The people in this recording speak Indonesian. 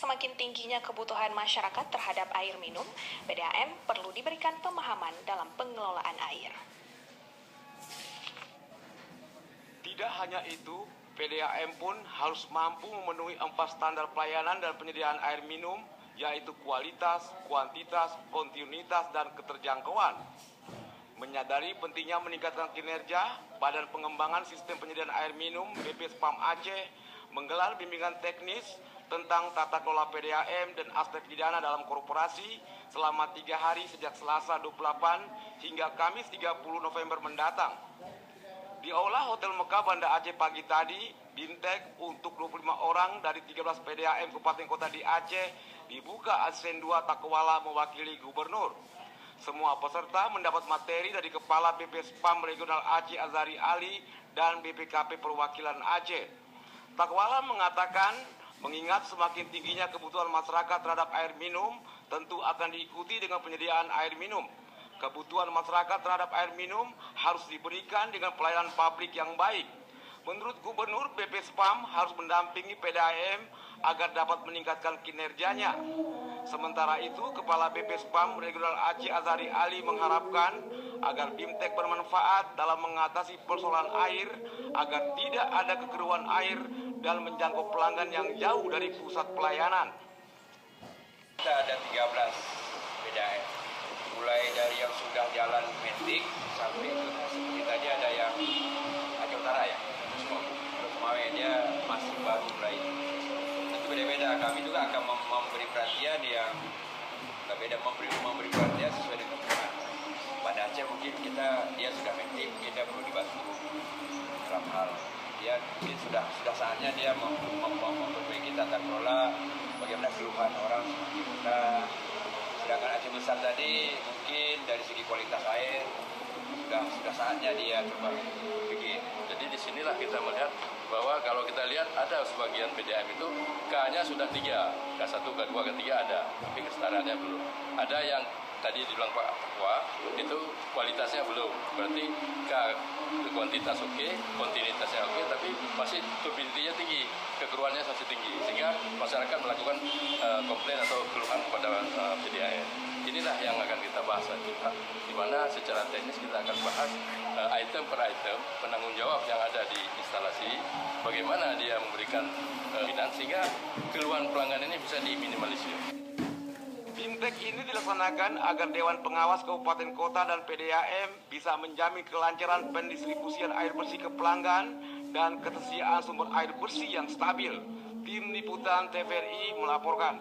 semakin tingginya kebutuhan masyarakat terhadap air minum, PDAM perlu diberikan pemahaman dalam pengelolaan air. Tidak hanya itu, PDAM pun harus mampu memenuhi 4 standar pelayanan dan penyediaan air minum, yaitu kualitas, kuantitas, kontinuitas, dan keterjangkauan. Menyadari pentingnya meningkatkan kinerja, Badan Pengembangan Sistem Penyediaan Air Minum BPSPAM Aceh menggelar bimbingan teknis tentang tata kelola PDAM dan aspek pidana dalam korporasi selama 3 hari sejak Selasa 28 hingga Kamis 30 November mendatang. Di Aula Hotel Mekah Banda Aceh pagi tadi, Bintek untuk 25 orang dari 13 PDAM Kabupaten Kota di Aceh dibuka Asisten 2 Takwala mewakili Gubernur. Semua peserta mendapat materi dari Kepala BPSPAM Regional Aceh Azhari Ali dan BPKP Perwakilan Aceh. Takwala mengatakan, mengingat semakin tingginya kebutuhan masyarakat terhadap air minum, tentu akan diikuti dengan penyediaan air minum. Kebutuhan masyarakat terhadap air minum harus diberikan dengan pelayanan publik yang baik. Menurut Gubernur, BPSPAM harus mendampingi PDAM agar dapat meningkatkan kinerjanya. Sementara itu, Kepala BPSPAM Regional Aceh Azhari Ali mengharapkan agar BIMTEK bermanfaat dalam mengatasi persoalan air agar tidak ada kekeruan air dan menjangkau pelanggan yang jauh dari pusat pelayanan. Kita ada 13 PDAM, mulai dari yang sudah jalan medik sampai ke seperti tadi ada yang Aceh Utara ya, terus dia masih baru mulai. Beda-beda, kami juga akan memberi perhatian yang berbeda, memberi perhatian sesuai dengan kebutuhan. Pada Aceh mungkin dia sudah medik, kita perlu dibantu dalam hal dia mungkin sudah saatnya dia memperbaiki tata kelola bagaimana keluhan orang seperti kita. Sedangkan Aceh besar tadi mungkin dari segi kualitas air sudah saatnya dia coba bikin. Jadi disinilah kita melihat bahwa kalau kita lihat ada sebagian PDAM itu K-nya sudah 3, K1, K2, K3 ada, tapi kesetaraannya belum. Ada yang tadi dibilang Pak Takwa, itu kualitasnya belum, berarti K kuantitas oke, kontinuitasnya oke, tapi masih turbidity-nya tinggi, kekeruannya masih tinggi, sehingga masyarakat melakukan komplain atau keluhan kepada PDAM. Inilah yang akan kita bahas nanti, di mana secara teknis kita akan bahas item per item, penanggung jawab yang ada di instalasi, bagaimana dia memberikan pembinaan sehingga keluhan pelanggan ini bisa diminimalisir. BIMTEK ini dilaksanakan agar Dewan Pengawas Kabupaten Kota dan PDAM bisa menjamin kelancaran pendistribusian air bersih ke pelanggan dan ketersediaan sumber air bersih yang stabil. Tim Liputan TVRI melaporkan.